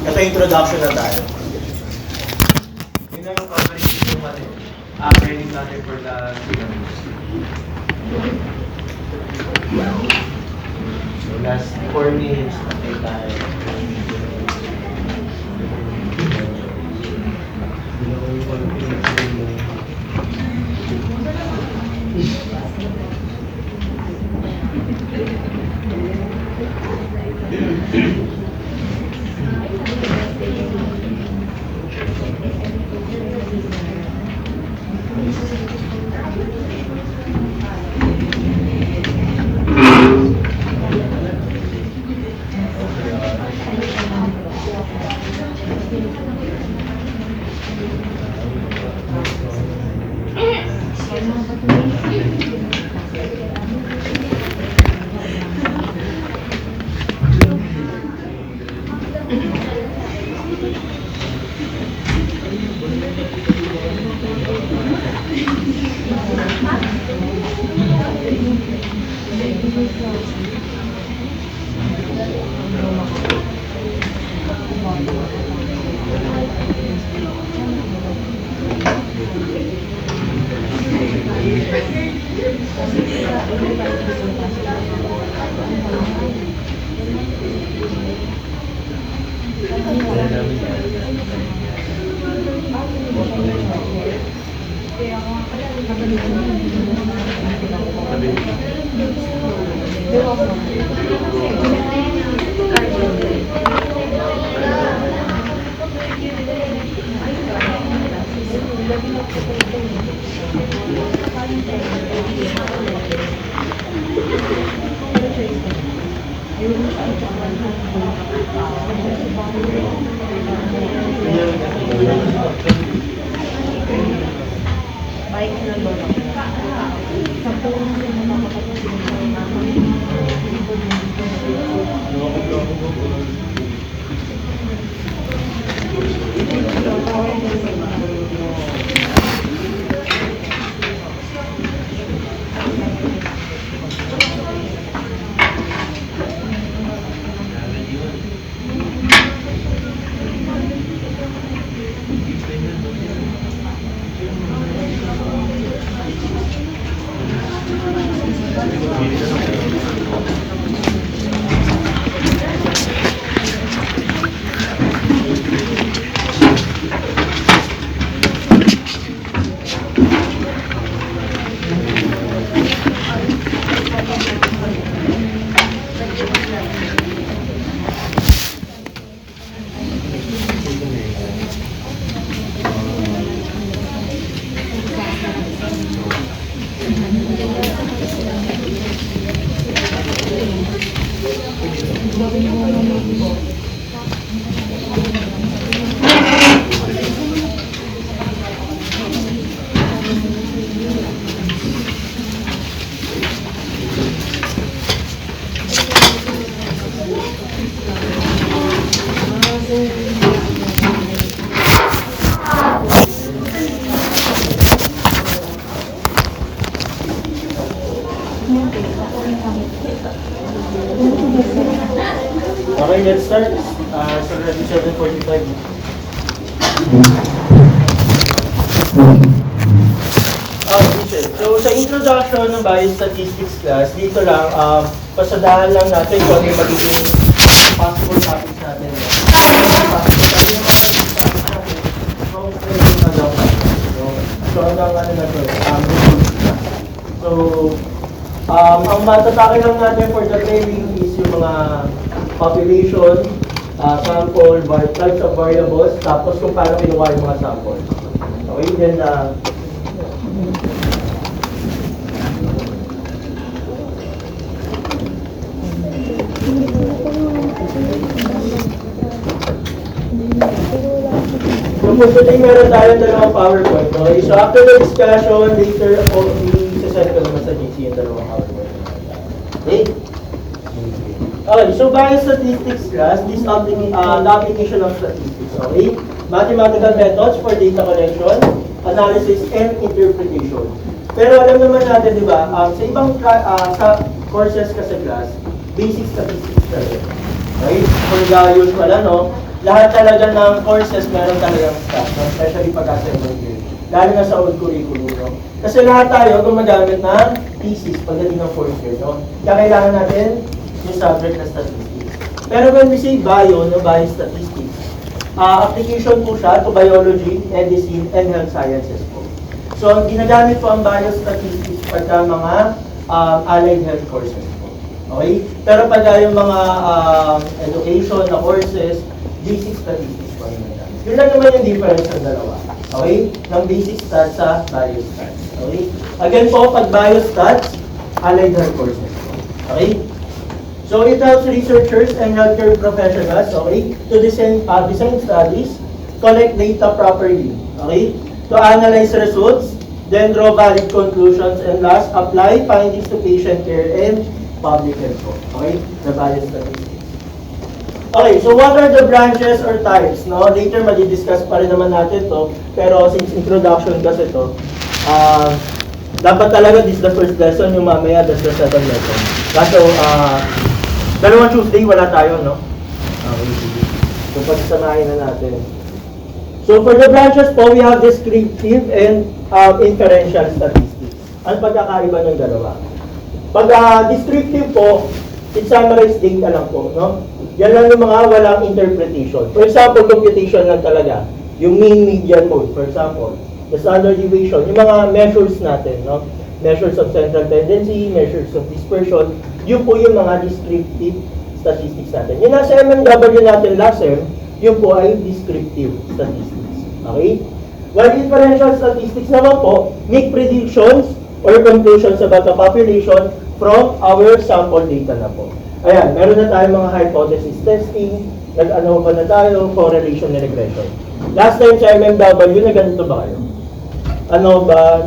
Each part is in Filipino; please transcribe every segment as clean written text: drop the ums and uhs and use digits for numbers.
Ito introduction na tayo. Yun na yung coverage yung training natin for the syllabus. So last 4 minutes na tayo. Okay, let's start. It's already 7:45. So, sa introduction ng Biostatistics class, dito lang, pasadahan lang natin kung ano yung magiging possible topics natin. Ang matatake lang natin for the training is yung mga population, sample, types of variables, tapos kung paano kinuha yung mga sample. Okay, then today meron tayong dalawang PowerPoint. Okay? So after the discussion, later i-send ko naman sa GC yung dalawang PowerPoint. Okay? Okay, so biostatistics class, this the application of statistics. Okay? Mathematical methods for data collection, analysis, and interpretation. Pero alam naman natin, di ba, sa ibang sa courses ka sa class, basic statistics talaga. Okay? For the usual, lahat talaga ng courses meron talagang staff, no? Especially pagka second year. Lalo na sa old curriculum, no? Kasi lahat tayo gumagamit ng thesis pagdating ng fourth year, no? Kaya kailangan natin yung subject na statistics. Pero when we say bio, no, biostatistics, application po siya to biology, medicine, and health sciences po. So, ginagamit po ang biostatistics pagka mga allied health courses po. Okay? Pero pagka yung mga education na courses, basic statistics po yung ginagamit. Yun lang naman yung difference ng dalawa. Okay? Ng basic stats sa biostats. Okay? Again po, pag biostats, allied health courses po. Okay? So it helps researchers and healthcare professionals, okay, to design studies, collect data properly, okay, to analyze results, then draw valid conclusions, and last, apply findings to patient care and public health po. Okay? The biostatistics. Okay, so what are the branches or types? No? Later, madi-discuss pa rin naman natin to. Pero since introduction kasi to, dapat talaga this is the first lesson, yung mamaya that's the second lesson. Kaso, dalawang Tuesday, wala tayo, no? Okay, sige. So, pagsamahin na natin. So, for the branches po, we have descriptive and inferential statistics. Ano pagkakaiba ng dalawa? Pag descriptive po, it summarized data lang po, no? Yan lang yung mga walang interpretation. For example, computation lang talaga. Yung mean, median, mode, for example. The standard deviation, yung mga measures natin, no? Measures of central tendency, measures of dispersion, yun po yung mga descriptive statistics natin. Yung nasa MMW natin last sem, yun po ay descriptive statistics. Okay? While inferential statistics naman po, make predictions or conclusions about the population from our sample data na po. Ayan, meron na tayong mga hypothesis testing, nag-ano ba na tayo, correlation and regression. Last time sa MMW, na ganito ba kayo? Ano ba,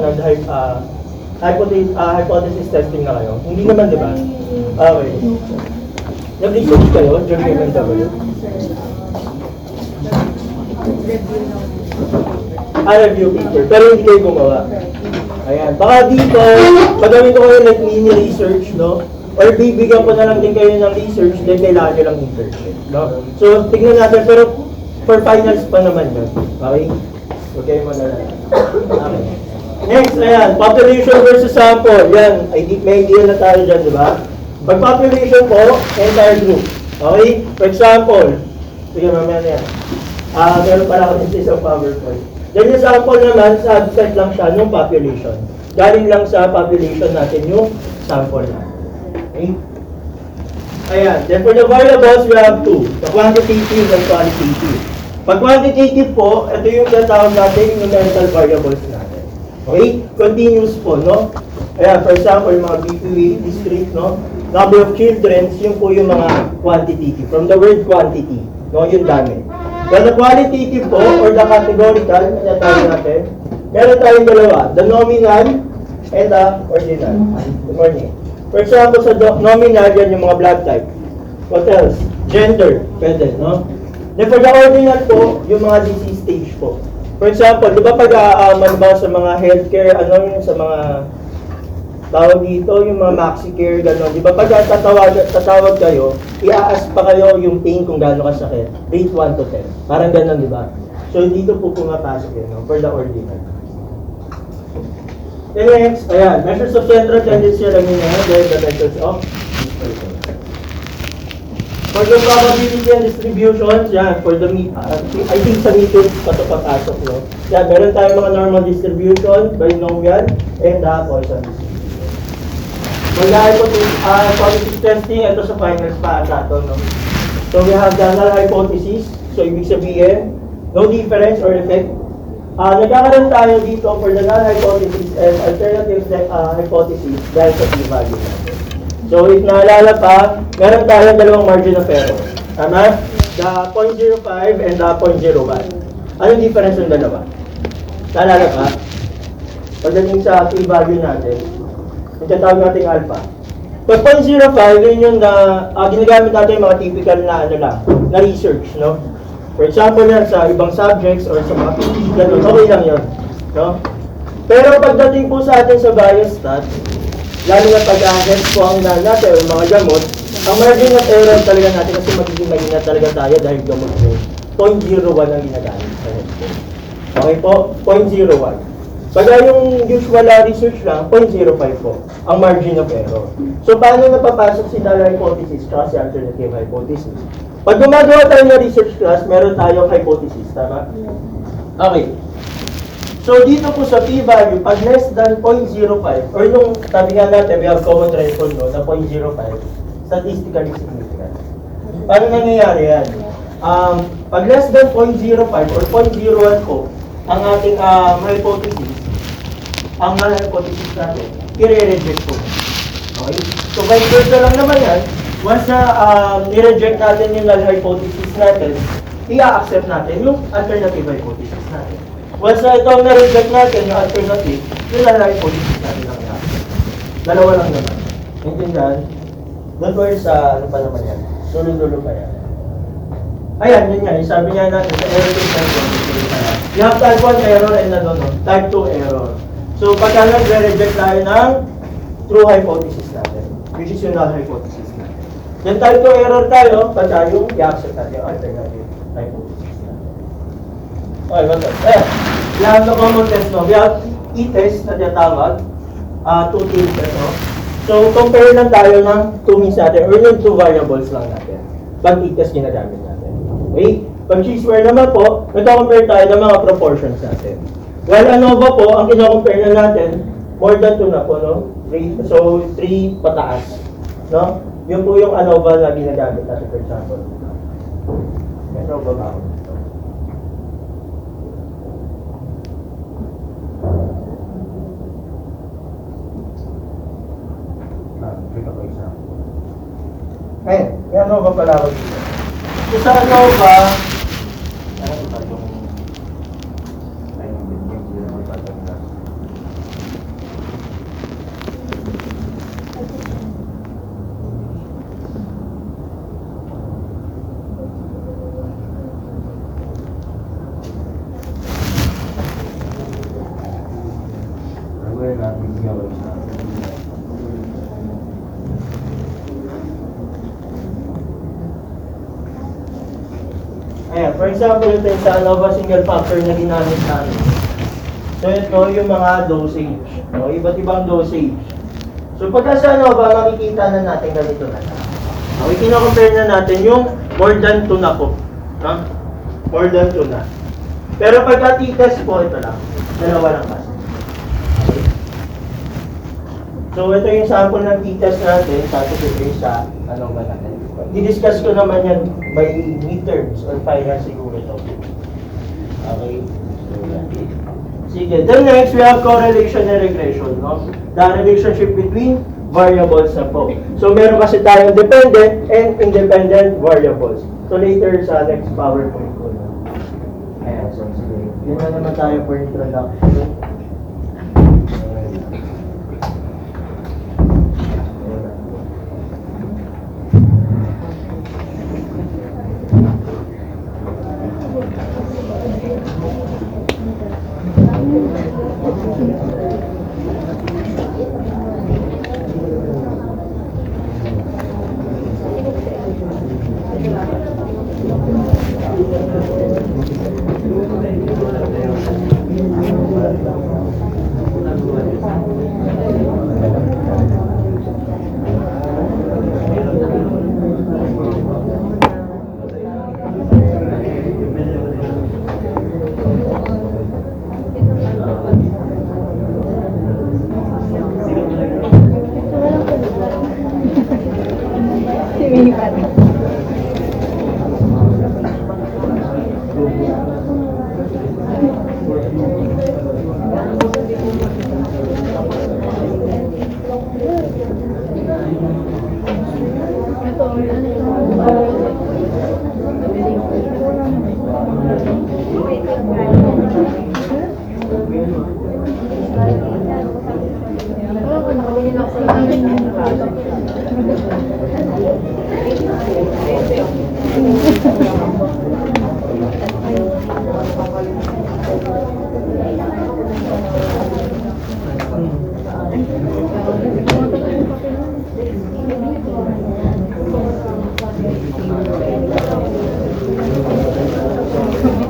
hypothesis testing na kayo? Hindi naman, di ba? Okay. Nag-research kayo during MMW? Review paper, pero hindi kayo gumawa. Ayan, baka dito, pagawin ko kayo like mini research, no? Or bibigyan ko na lang din kayo ng research, then kailangan nyo lang internship, no? So, tignan natin, pero for finals pa naman yun. Okay? Okay mo na lang. Okay. Next, ayan, population versus sample. Yan, may idea na tayo dyan, di ba? Pag population po, entire group. Okay? For example, sige mamaya na yan. Meron pala ako din sa PowerPoint. Then yung sample naman, subset lang siya ng population. Galing lang sa population natin yung sample natin. Okay? Ayan. Then for the variables, we have two. The quantitative and qualitative. Pag quantitative po, ito yung tinatawag natin yung numerical variables natin. Okay? Continuous po, no? Ayan, for example, yung mga BPW, discrete, no? Number of children, yun po yung mga quantitative. From the word quantity, no? Yung dami. Well, the qualitative po, or the categorical, tinatawag natin, meron tayong dalawa. The nominal and the ordinal. Good morning. For example, sa nominal, yan yung mga blood type. What else? Gender. Pwede, no? Then for the ordinal po, yung mga disease stage po. For example, di ba pag sa mga healthcare, ano yun, sa mga tawag dito, yung mga maxi-care, gano'n. Di ba pag tatawag kayo, i-ask pa kayo yung pain kung gano'n kasakit. Rate 1 to 10. Parang gano'n, di ba? So, dito po pumapasok yun, no? For the ordinal. And next, ayan, measures of central tendency, alam niyo na, then the measures of dispersion. For the probability and distributions, yan, for the, I think sa methods pa ito papasok, no? Yan, meron tayong mga normal distribution, binomial, and Poisson distribution. For the hypothesis testing, ito sa finals pa ata ito, no? So we have the null hypothesis, so ibig sabihin, no difference or effect. Nagkakaroon tayo dito for the null hypothesis and alternative hypothesis dahil sa p-value natin. So if naalala pa, meron tayo dalawang margin of error. Tama? The 0.05 and the 0.01. Anong difference ng dalawa? Naalala pa? Pagdating sa p-value natin, yung tatawag natin alpha. Pag 0.05, yun yung ginagamit natin yung mga typical na lang, na research, no? For example yan, sa ibang subjects or sa mga PE, gano'n, okay lang yun. No? Pero pagdating po sa atin sa biostat, lalo na pag-health po ang natin o mga gamot, ang margin of error talaga natin kasi magiging mahina talaga tayo dahil gamot po. 0.01 ang ginagamit sa headphone. Okay po? 0.01. Pagka yung usual research lang, 0.05 po ang margin of error. So, paano napapasok si null hypothesis at si alternative hypothesis? Pag gumagawa tayo ng research class, meron tayong hypothesis, tama? Okay. So, dito po sa p-value, pag less than 0.05, or yung sabi nga natin, we have common threshold no, na 0.05, statistically significant. Paano nangyayari yan? Pag less than 0.05 or 0.01 po, ang ating hypothesis, ang hypothesis natin, i-reject po. Okay? So, vice versa lang naman yan. Once na i-reject natin yung null hypothesis natin, i-accept natin yung alternative hypothesis natin. Once na ito ang na-reject natin, yung alternative, yung null hypothesis natin ang i-accept. Dalawa lang naman. Intindihan? Don't worry sa ano pa naman yan. Dulo-dulo pa yan. Ayan, yun nga. Sabi nga natin sa error to type 1. You have type 1 error and type 2 error. So, pagka nag-reject tayo ng true hypothesis natin, which is yung null hypothesis natin. Then type 2 error tayo, pagka yung i-accept natin yung alternative hypothesis natin. Okay, what's up? We have the common test, no? We have e-test na tinatawag, 2 cases, no? So, compare lang tayo ng 2 means natin, or yung 2 variables lang natin. Pag e-test ginagamit natin. Okay? Pag chi-square naman po, nagka-compare tayo ng mga proportions natin. While ANOVA po, ang kino-compare na natin, more than 2 na po, no? So, 3 pataas. No? Yun po yung ANOVA na ginagamit natin, for example. May ANOVA ba ako? Ayun, may ANOVA pala ako dito. So, sa ANOVA, ano ito yung ayan, for example, ito yung sa ANOVA single factor na ginamit namin. So, ito yung mga dosage. No? Iba't ibang dosage. So, pagka sa ANOVA, makikita na natin ganito na. Okay, kino-compare na natin yung more than 2 na po. No? More than 2 na. Pero pagka t-test po, ito lang. Dalawa lang kasi. Okay. So, ito yung sample ng t-test natin. Sasabihin sa ANOVA natin. I-discuss ko naman yan by midterms or final siguro ito. Okay? Sige. Then next, we have correlation and regression. No? The relationship between variables na po. So, meron kasi tayong dependent and independent variables. So, later sa next PowerPoint ko. No? Ayan, so sige. Yun na naman tayo for introduction.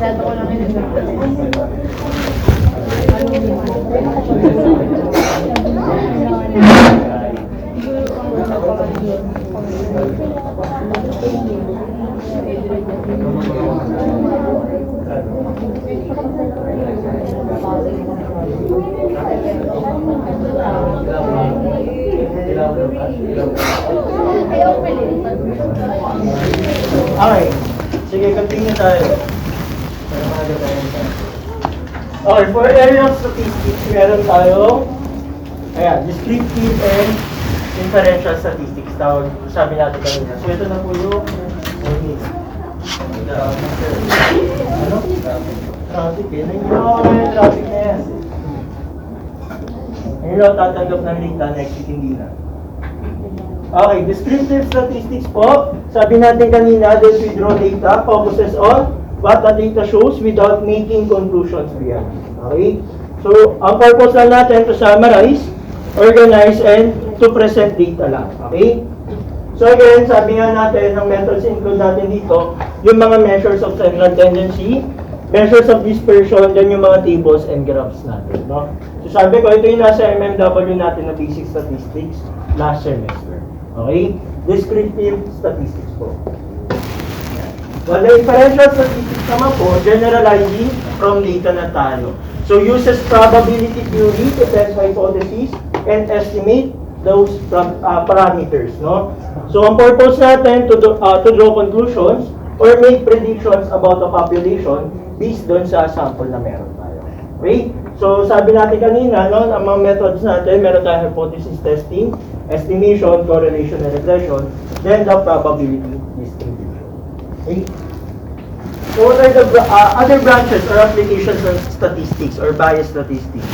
Dado ko lang yun. Okay. Sige, continue tayo. Okay, for area of statistics, meron tayo, ayan, descriptive and inferential statistics. Tawag, sabi natin kanina. So, ito na po yung ano? Traffic eh. Nangyayari ako yung traffic na yan. Ngayon lang tatanggap ng data, next week hindi na. Okay, descriptive statistics po. Sabi natin kanina, that we draw data focuses on what the data shows without making conclusions beyond. Okay? So, ang purpose lang natin to summarize, organize, and to present data lang. Okay? So again, sabi nga natin, ang methods include natin dito, yung mga measures of central tendency, measures of dispersion, then yung mga tables and graphs natin. No? So sabi ko, ito yung nasa MMW natin na basic statistics last semester. Okay? Descriptive statistics po. Well, the inferential statistics naman po, generalizing from data na tayo. So uses probability theory to test hypotheses and estimate those parameters, no? So ang purpose natin to draw conclusions or make predictions about the population based doon sa sample na meron tayo. Okay? So sabi natin kanina, no, ang mga methods natin, meron tayong hypothesis testing, estimation, correlation, and regression, then the probability distribution. Okay? So what are the other branches or applications of statistics or bias statistics?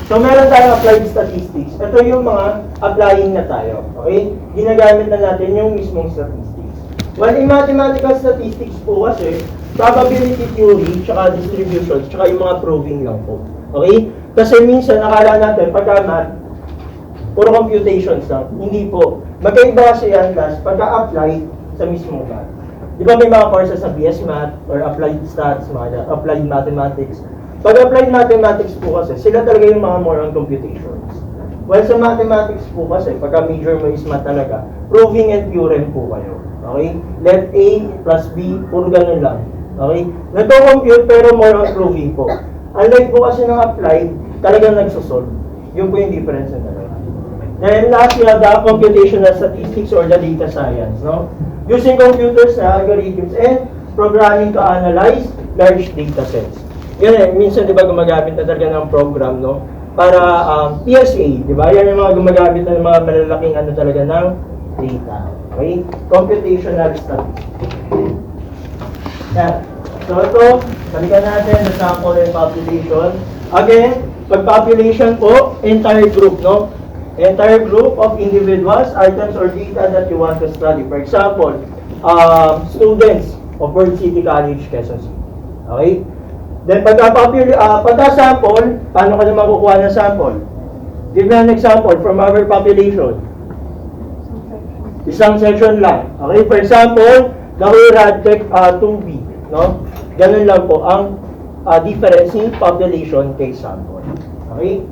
So meron tayong applied statistics. Ito yung mga applying na tayo. Okay? Ginagamit na natin yung mismong statistics. Well, in mathematical statistics po kasi, probability theory, tsaka distributions, tsaka yung mga proving lang po. Okay? Kasi minsan, nakala natin, pagka math, puro computations lang. Hindi po. Magkaiba kasi yan, class, pagka-apply sa mismong math. Di ba may mga courses na BS Math or Applied Stats, mga Applied Mathematics. Pag applied mathematics po kasi, sila talaga yung mga more on computations. Well, sa mathematics po kasi, pagka major mo is math talaga, proving and theorem po kayo. Okay? Let A plus B, puro ganun lang. Okay? Nagko-compute pero more on proving po. Unlike po kasi ng applied, talagang nagsosolve. Yun po yung difference na talaga. Then last, we have the computational statistics or the data science. No? Using computers na algorithms and programming to analyze large data sets. Yan eh, minsan di ba gumagamit na talaga ng program, no? Para PSA, di ba? Yan yung mga gumagamit na ng mga malalaking ano talaga ng data. Okay? Computational statistics. Yan. So ito, balikan natin the sample and population. Again, pag population po, entire group, no? Entire group of individuals, items, or data that you want to study. For example, students of World City College, Quezon City. Okay? Then pagka-sample, paano ka naman kukuha ng sample? Give me an example from our population. Isang section lang. Okay, for example, the whole Radtech 2B. No? Ganun lang po ang difference in population kay sample. Okay?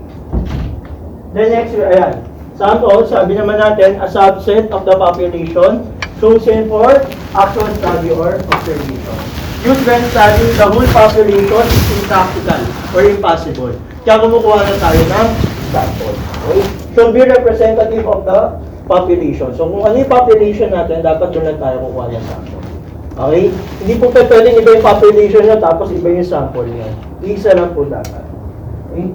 Then next, ayan. Sample, sabi naman natin, a subset of the population chosen for actual study or observation. Used when studying the whole population is impractical or impossible. Kaya kumukuha na tayo ng sample. Okay? Should be representative of the population. So kung ano yung population natin, dapat doon lang tayo kukuha ng sample. Okay? Hindi po pwedeng iba yung population nyo tapos iba yung sample nyo. Isa lang po dapat. Okay?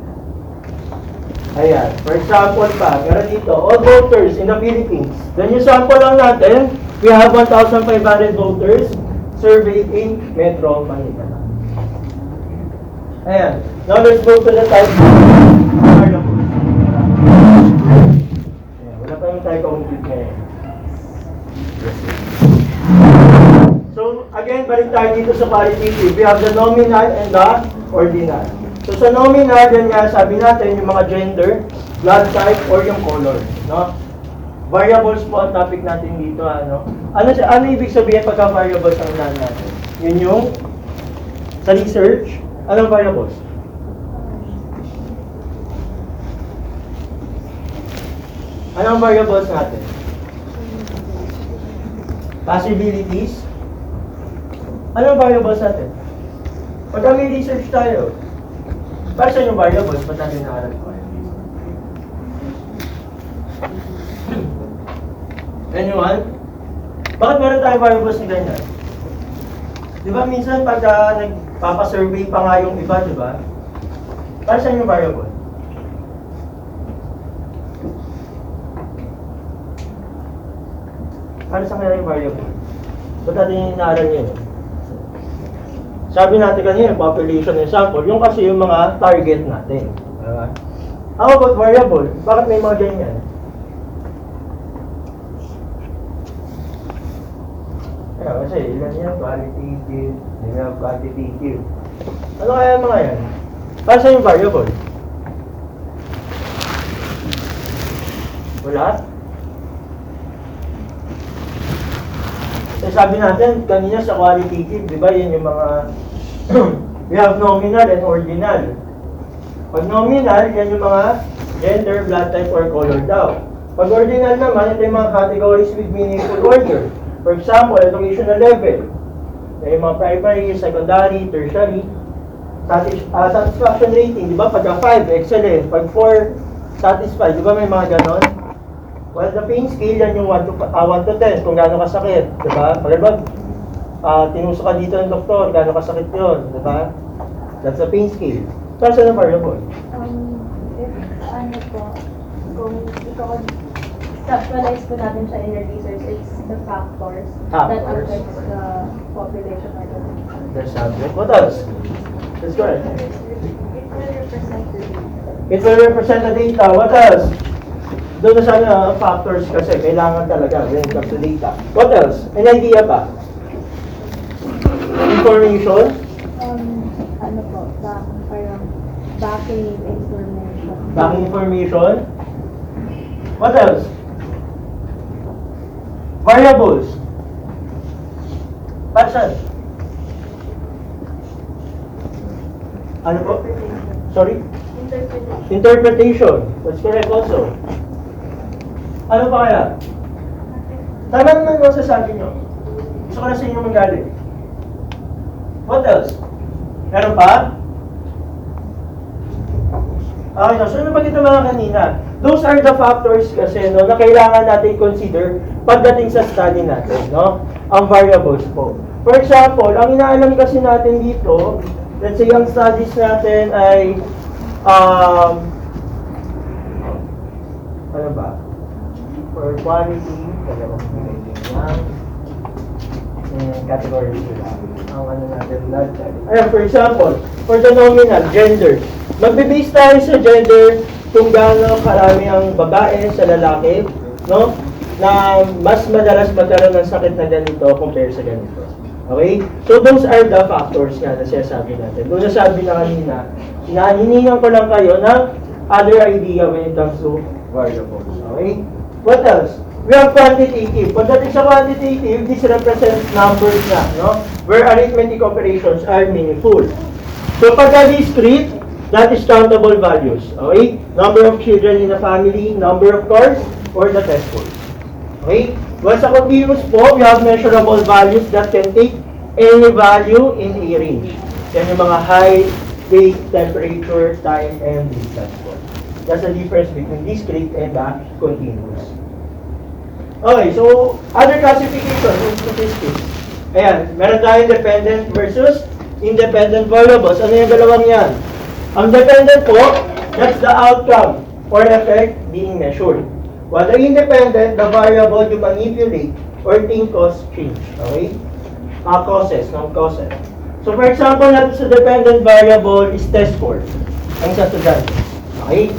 Ayan. For example pa, meron dito, all voters in the Philippines. Then yung sample lang natin, we have 1,500 voters surveyed in Metro Manila. Ayan. Now let's go to the type. Ayan, wala pa yung type compute ngayon. So, again, balik tayo dito sa qualitative. We have the nominal and the ordinal. So, sa nominal, yan nga sabi natin, yung mga gender, blood type, or yung color. No? Variables po ang topic natin dito. Ano ibig sabihin pagka variables ang unahan natin? Yun yung Sa research, anong variables? Anong variables natin? Possibilities? Anong variables natin? Pagka may research tayo, para sa yung variables, ba't natin naaral ko? Anyone? Bakit meron tayong variables ni ganyan? Di ba minsan pagka nagpapasurvey pa nga yung iba, di ba? Para sa yung variable? Para sa kanya yung variable? Ba't natin inaaral yun? Sabi natin kanina, population and sample, yung kasi yung mga target natin. Diba? How about variable? Bakit may mga ganyan? Kasi ilan yan, qualitative, ilan quantitative. Ano kaya mga yan? Para sa yung variable? Wala? Sabi natin, kanina sa qualitative, di ba, yan yung mga we have nominal and ordinal. Pag nominal, yan yung mga gender, blood type, or color daw. Pag ordinal naman, ito yung mga categories with meaningful order. For example, educational level. Yan yung mga primary, secondary, tertiary. Satisfaction rating, di ba? Pagka 5, excellent. Pag 4, satisfied. Di ba may mga ganon? Well, the pain scale, yan yung 1 to 10, kung gaano kasakit, di ba? Pag tinusok ka dito ng doktor, gaano kasakit yun, di ba? That's the pain scale. Para saan ang variable? If ano po, kung conceptualize po natin siya in your research, it's the factors that affects the population or the The subject. What else? That's correct. It will represent It will represent the the data. data. What else? Doon na sana factors kasi kailangan talaga when it comes to data. What else? An idea pa? Information? Ano po, parang backing information. Backing information? What else? Variables? Pasan? Ano po? Sorry? Interpretation. Interpretation. That's correct also. Ano pa kaya? Tama naman yung sasabi nyo. Gusto ko na sa inyo manggaling. What else? Meron pa? Okay, so napagkita mga kanina. Those are the factors kasi no, na kailangan natin consider pagdating sa study natin, no? Ang variables po. For example, ang inaalam kasi natin dito, let's say ang studies natin ay ano ba? For quality, categories nila. Ang ano natin, blood type. Ayan, for example, for the nominal, gender. Magbe-base tayo sa gender kung gaano karami ang babae sa lalaki, no? Na mas madalas magkaroon ng sakit na ganito compare sa ganito. Okay? So those are the factors nga na sinasabi natin. Doon nasabi na kanina, hiningan ko lang kayo ng other idea when it comes to variables. Okay? What else? We have quantitative. Pagdating sa quantitative, this represents numbers na, no? Where arithmetic operations are meaningful. So pagka discrete, that is countable values. Okay? Number of children in a family, number of cars, or the test scores. Okay? Once sa continuous po, we have measurable values that can take any value in a range. Yan yung mga height, weight, temperature, time, and distance po. That's the difference between discrete and continuous. Okay, so other classifications in statistics. Ayan, meron tayong dependent versus independent variables. Ano yung dalawang yan? Ang dependent po, that's the outcome or effect being measured. While the independent, the variable you manipulate or think cause change. Okay? Causes, non-causes. So for example, natin sa dependent variable is test score. Ang sa estudyante. Okay?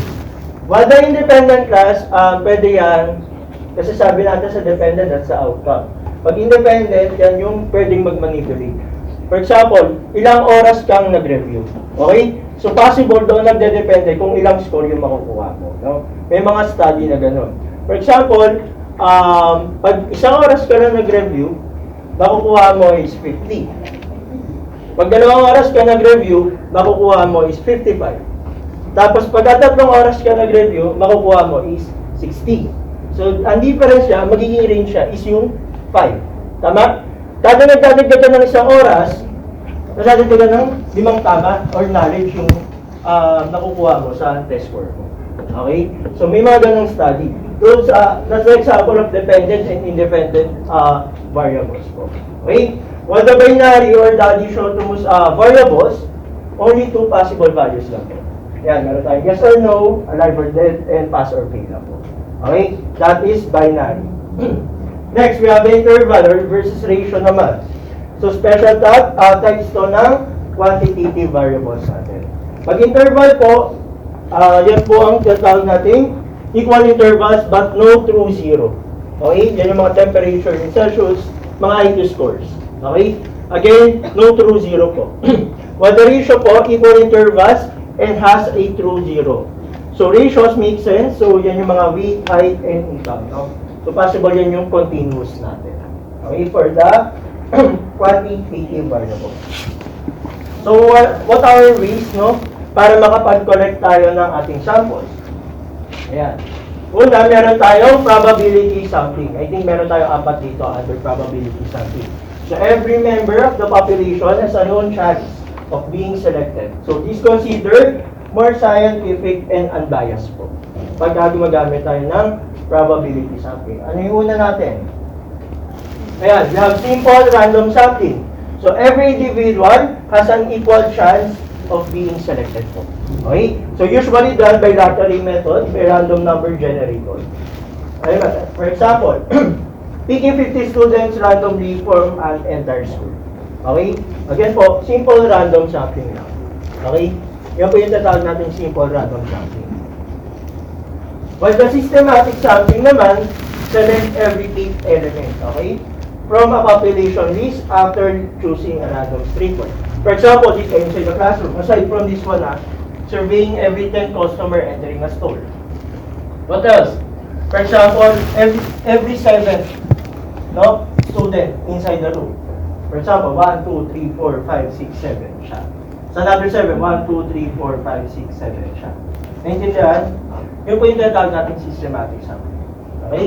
While the independent class, pwede yan, kasi sabi natin sa dependent at sa outcome. Pag independent, yan yung pwedeng mag-manipulate. For example, ilang oras kang nag-review. Okay? So possible doon nagde-depende kung ilang score yung makukuha mo. No? May mga study na gano'n. For example, pag isang oras ka lang nag-review, makukuha mo is 50. Pag 2 oras ka nag-review, makukuha mo is 55. Tapos pag 3 oras ka nag-review, makukuha mo is 60. So, ang difference niya, magiging range siya is yung 5. Tama? Kada nagdadagdag ka ng 1 oras, nagdadagdag ka ng 5 tama or knowledge yung nakukuha mo sa test score mo. Okay? So, may mga ganong study. Those, that's the example of dependent and independent variables po. Okay? While the binary or the additional variables, only 2 possible values lang po. Yan, meron tayong yes or no, alive or dead, and pass or fail na po. Okay? That is binary. Next, we have interval or versus ratio naman. So, special types to ng quantitative variables natin. Pag interval po, yan po ang tinatawag nating equal intervals but no true zero. Okay? Yan yung mga temperature in Celsius, mga IQ scores. Okay? Again, no true zero po. While the ratio po, equal intervals and has a true zero. So, ratios make sense. So, yan yung mga weight, height, and income. No? So, possible yan yung continuous natin. Okay? For the quantitative variable. So, what are ways, no? Para makapag-collect tayo ng ating samples. Ayan. Una, meron tayong probability sampling. I think meron tayong 4 dito under probability sampling. So, every member of the population has a known chance of being selected. So, this considered more scientific and unbiased po. Pagka gumagamit tayo ng probability sampling. Ano yung una natin? Ayan, we have simple random sampling. So, every individual has an equal chance of being selected po. Okay? So, usually done by lottery method, by random number generator. Okay, for example, picking 50 students randomly from an entire school. Okay? Again po, simple random sampling lang. Okay? Yan po yung tatawag natin simple random sampling. While the systematic sampling naman, select every 8 element. Okay? From a population list after choosing a random string point. For example, dito inside the classroom, aside from this one, surveying every 10 customer entering a store. What else? For example, every 7 no, student inside the room. For example, 1, 2, 3, 4, 5, 6, 7 siya. Sa another 7, 1, 2, 3, 4, 5, 6, 7 siya. Naintindihan? Yun po yung tinatawag natin systematic sampling. Okay?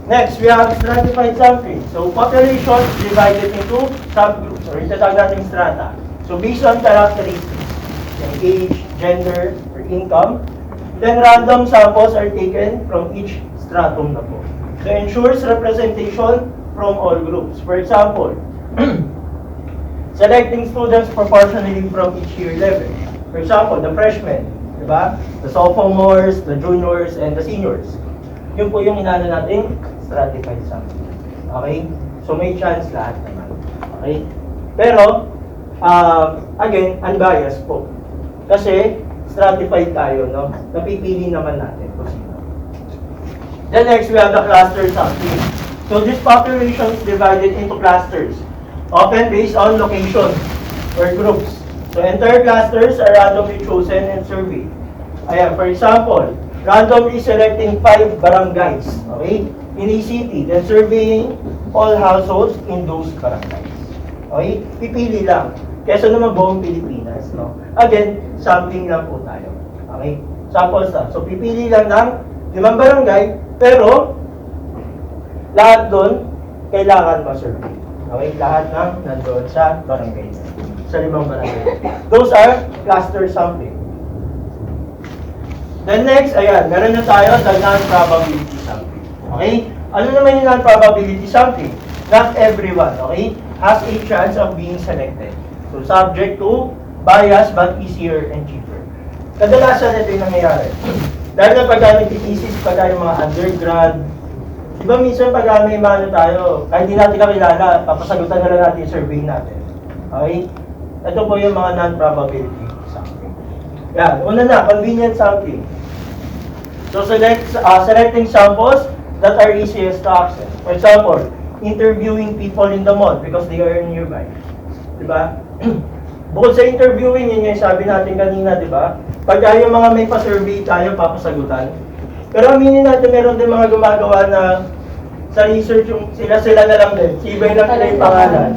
Next, we have stratified sampling. So, population divided into subgroups, or itatawag natin strata. So, based on characteristics, like age, gender, or income, then random samples are taken from each stratum na po. So, ensures representation from all groups. For example, selecting students proportionally from each year level. For example, the freshmen, diba? The sophomores, the juniors, and the seniors. Yun po yung inaano natin stratified sampling. Okay? So, may chance lahat naman. Okay? Pero, again, unbiased po. Kasi, stratified tayo, no? Napipili naman natin kung sino. Then next, we have the cluster sampling. So, this population is divided into clusters, often based on location or groups. So, entire clusters are randomly chosen and surveyed. Ayan, for example, randomly selecting 5 barangays, okay, in a city, then surveying all households in those barangays. Okay? Pipili lang. Kesa naman buong Pilipinas, no? Again, sampling lang po tayo. Okay? Samples lang. So, pipili lang ng 5 barangay, pero lahat doon kailangan ma-survey. Okay? Lahat ng nandoon sa barangay. Sa 5 barangay. Those are cluster sampling. Then next, ayan, meron na tayo the non-probability sampling. Okay? Ano naman yung non-probability sampling? Not everyone, okay, has a chance of being selected. So, subject to bias but easier and cheaper. Kadalasan ito yung nangyayari. Dahil na pagka nag-thesis, pagka yung mga undergrad, di ba minsan pagka may mga tayo, kahit di natin kakilala, papasagutan na lang natin yung survey natin. Okay? Ito po yung mga non-probability sampling. Yan, una na, convenient sampling. So, selecting samples that are easiest to access. For example, interviewing people in the mall because they are nearby. Diba? Bukod sa interviewing, yun yung sabi natin kanina, diba? Pagka yung mga may pa-survey tayo, papasagutan. Pero aminin natin, meron din mga gumagawa na sa research, yung sila na lang din. Sibay lang nila yung pangalan.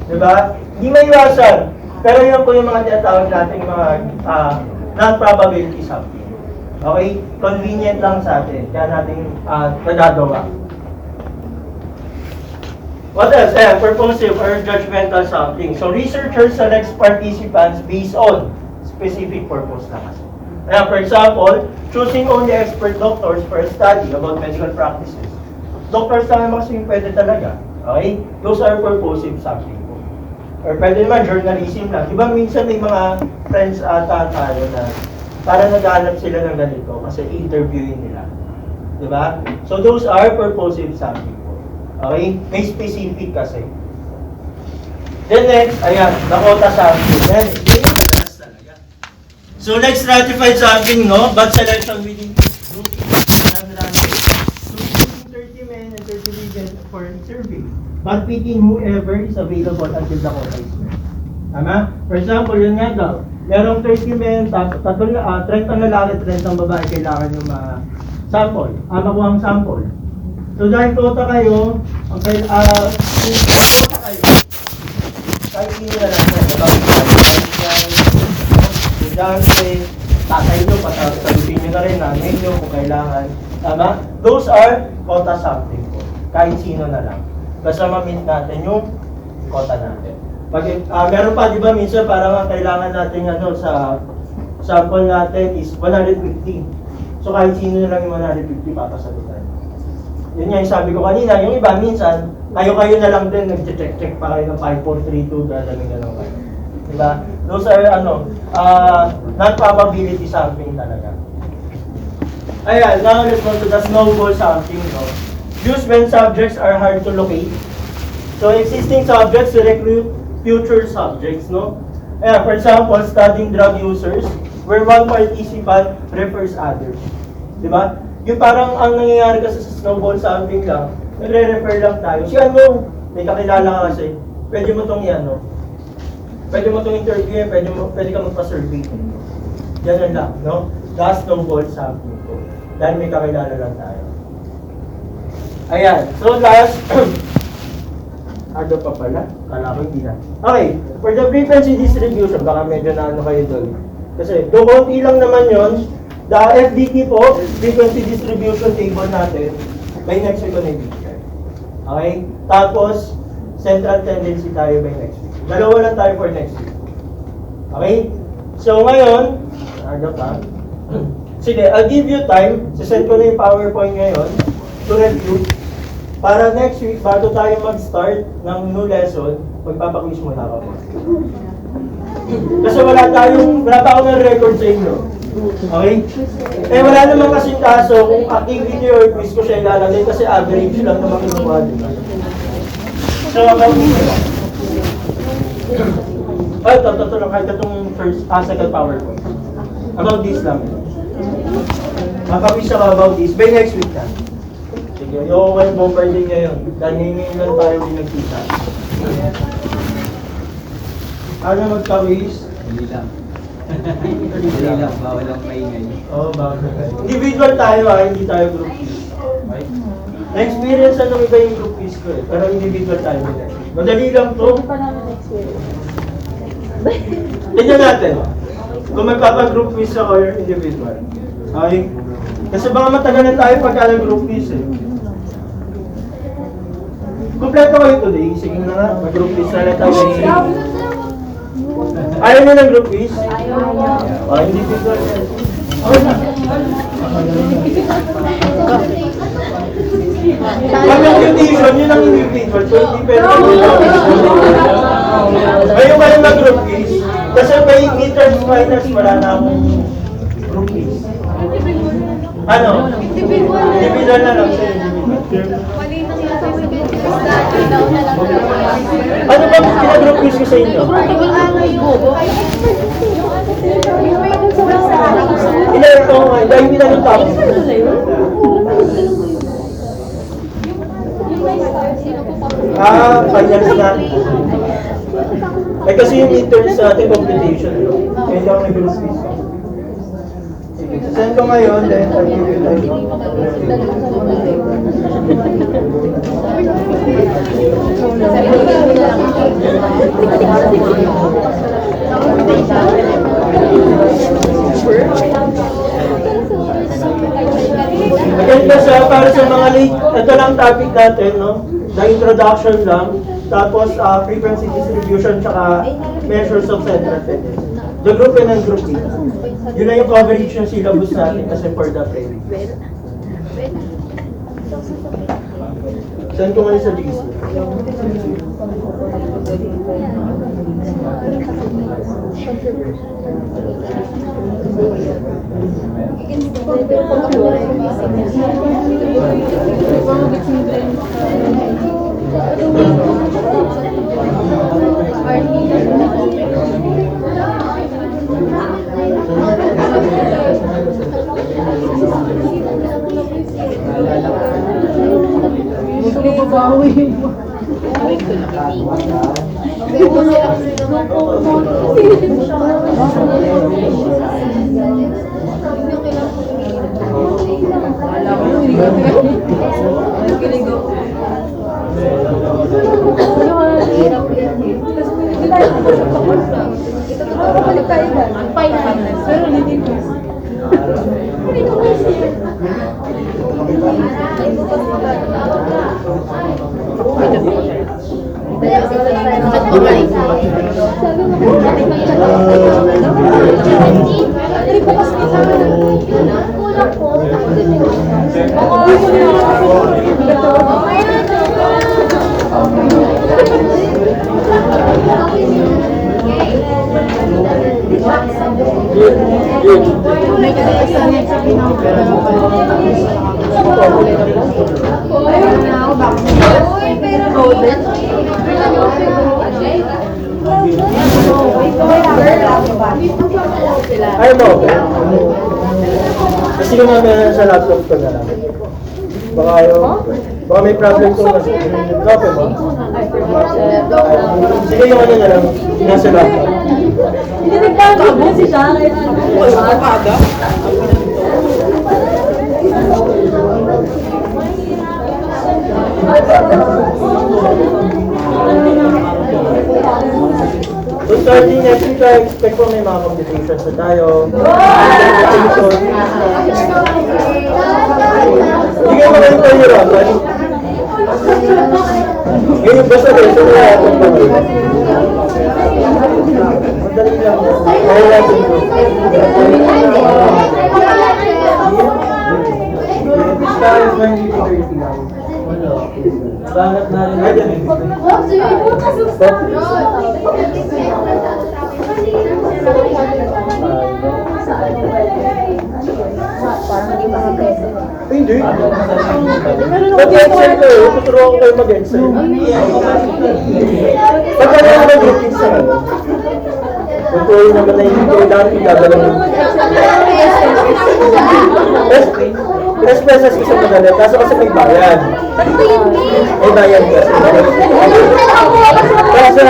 Diba? Hindi Di may iwasan. Pero yun po yung mga tinatawag natin mga non-probability something. Okay? Convenient lang sa atin. Kaya natin nagagawa. What else? Purposive or judgmental something. So, researchers selects participants based on specific purpose lang kasi. For example, choosing only expert doctors for a study about medical practices. Doctors lang naman kasi yung pwede talaga. Okay? Those are purposive something po. Or pwede naman journalism lang. Diba minsan may mga friends ata tayo na para nag-aanap sila ng ganito kasi interviewin nila. Diba? So those are purposive something po. Okay? May specific kasi. Then next, ayan, Dakota something. Then, talaga. So like stratified something, no? But selection within this group. For survey, but picking whoever is available until the quota is met. Tama? For example, yun nga daw, merong 30 men, 30 na lalaki, 30 babae, kailangan yung sample, makuha ang sample. So dahil quota kayo, quota kayo, kahit hindi na lang estudyante, tatay nyo, sagutin nyo na rin, nanay nyo kung kailangan. Tama? Those are quota something. Kahit sino na lang. Basta ma-meet natin yung quota natin. Meron pa, di ba, minsan parang kailangan natin sa sample natin is 150. So kahit sino na lang yung 150 papasagutan. Yun nga yung sabi ko kanina, yung iba minsan, kayo na lang din, nag-check pa kayo ng 5432, dadalhin na lang kayo. Diba? Those are, non-probability something talaga. Ayan, now let's go to the snowball something, no? Used when subjects are hard to locate. So existing subjects to recruit future subjects, no? For example, studying drug users, where one participant refers others. Diba? Yung parang ang nangyayari kasi sa snowball something lang, nagre-refer lang tayo. Si may kakilala ka kasi, pwede mo itong pwede mo itong interview, pwede ka magpa-survey. Ganun lang, no? The snowball something po. Dahil may kakilala lang tayo. Ayan. So last, ano pa pala? Kala ko hindi na. Okay. For the frequency distribution, baka medyo na kayo doon. Kasi, do konti lang naman yon. The FDT po, frequency distribution table natin, by next week on ibigay. Okay? Tapos, central tendency tayo by next week. Dalawa lang tayo for next week. Okay? So ngayon, ano pa? Sige, I'll give you time. Sisend ko na yung PowerPoint ngayon to review. Para next week, bago tayo mag-start ng new lesson, magpapaquiz muna ako. Kasi wala pa ako ng record sa inyo. Okay? Wala naman kasing kaso kung activity or quiz ko siya ilalagay kasi average lang naman kinukuha din. So, about this. Ito lang. Kahit itong second PowerPoint. About this lang. Mapaquiz ako about this. By next week na. Sige, yung bomber din ngayon. Dahil ngayon lang tayo din nagkita. Ano magpa-quiz? Hindi lang. Hindi lang, bawal ang maingay. Oo, bawal na kayo. Individual tayo hindi tayo group quiz. Okay? Na-experience na nung iba yung group quiz ko pero individual tayo. Madali lang to. Hindi pa namin experience. Tignan natin. Kung magpapag-group quiz ako or individual. Okay? Kasi baka matagal na tayo pagka nag-group quiz Kompleto kayo today. Sige na nga, mag-group quiz na tayo. Ayaw nyo ng group quiz? Ayaw. Individual yan. Computation, yun ang individual. So, hindi pwede ngayon kayo mag-group quiz. Kasi may midterms, finals, wala na akong group quiz. Ano? Individual na lang siya. Ano ba pinag-group quiz ko sa inyo? Ilan ito nga? Dahil hindi na ng topic. Finals na. Kasi yung midterms sa ating computation. Kaya ako nag-group quiz. Sige, send ko ngayon, then I'll give you like... Maganda siya para sa mga late, ito lang topic natin, no? The introduction lang, tapos frequency distribution, tsaka measures of central tendency. The group A and group B. Yun na yung coverage ng syllabus natin kasi for the pre. Send ko muna sa GC. Ay mo, kasi yung mga sa laptop ko na lang. Baka may problem ko kasi laptop mo. Sige yung ano na lang, nasa laptop. Hindi nagkakago si Sharon. So starting next week, I expect ko may mga competitions na tayo. Hindi kayo magaling pahirapan. Ngayon basta rin, so wala akong pagod. Madali lang. Kaya natin ko. This time is 2030 now. Bangat na rin. Hindi. Mag-excel kayo. Tuturuan ko kayo mag-excel. Pagka na naman yung kids na ano. Kung tuloy naman na hindi kayo dati gagawin mo. Pesos isang madali. Kaso kasi may bayan. May bayan kasi. Kasi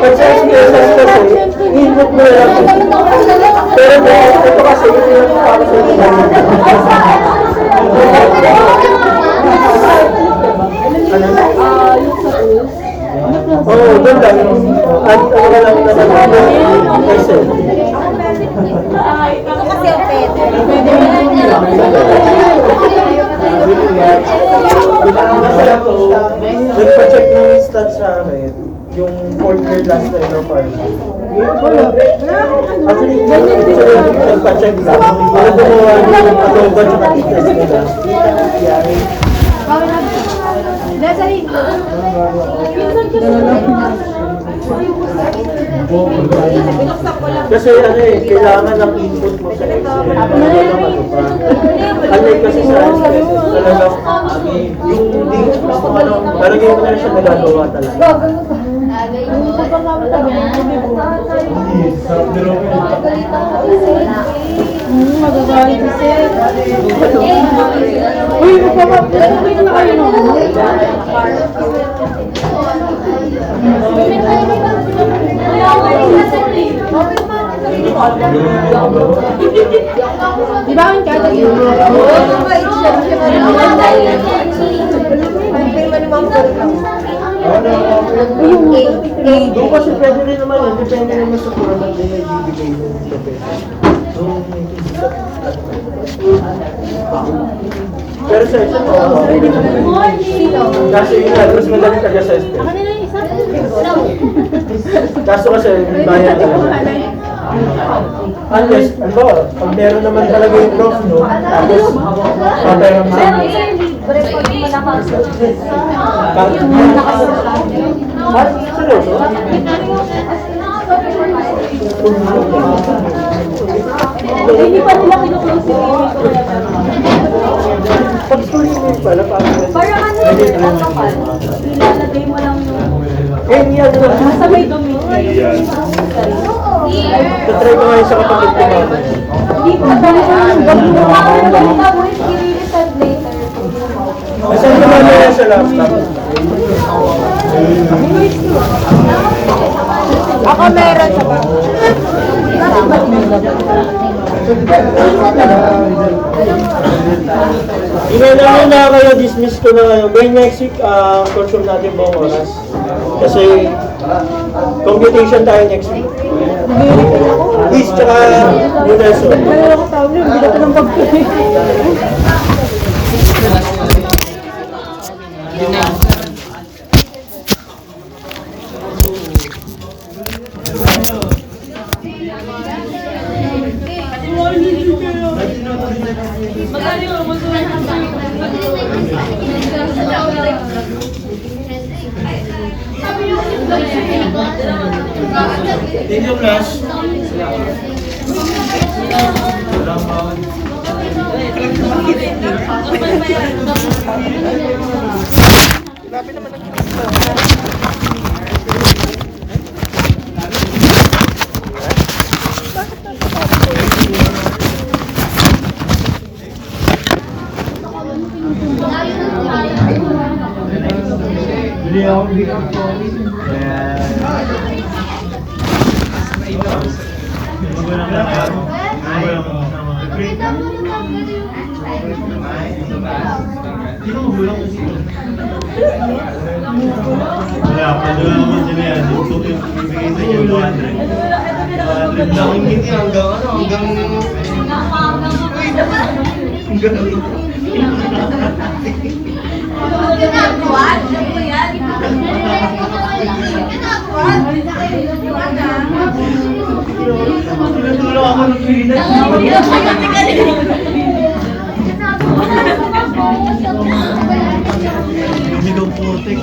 pag sa pesos kasi, input mo lang. Pero ito kasi, ito yung para sa inyo. Oo, doon lang. At ano ka lang naman kasi. Kasi ang pwede. Nagpa-check ng stats sa akin, yung 4th grade last time ng party. Actually, nagpa-check lang. Para gumawa ng adoba at test nila. Kasi ano eh, kailangan ng input mo sa Excel. Unlike kasi sa SPSS, talagang yung date mo kung ano, parang yung na siya nagagawa talaga. Magagalit kasi. Uy, magpapapalagay na kayo naman. Di ba ang kada yun? Doon kasi pwede rin naman yun, depende naman sa format na yung ibibigay mo ng professor. Pero sa isa po, kasi yun nga, mas madali taga-assess. Kaso kasi, bayan talaga. Unless, ano ba, pag meron naman talaga yung prof, no? Tapos, papayaran mo. Seryoso? Hindi pa nila kinuklose Pag story mo yun pala, parang ilalagay mo lang yung yan na. nasa may domain. Tatry ko ngayon sa kapatid ko nga. Hindi pa tapos i-reset later. Nasaan naman na yan sa laptop? Ako meron sa bag. Inanahin na kayo, dismiss ko na kayo. By next week, consume natin buong oras. Kasi, computation tayo next week. Please, tsaka yung lesson. Meron ako tawag yun, hindi ko ng bag. Thank you, Flash. Wala, padula naman sila yan. Yung tuto yung ibigay sa inyo, 200. 200 lang. Hindi hanggang ano, Tinutulong ako ng Pilipinas. Lumigaw putik.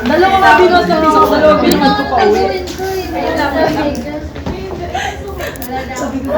Dalawa binos na isa ko sa loob, binuhat ko pa uwi. Sabi ko,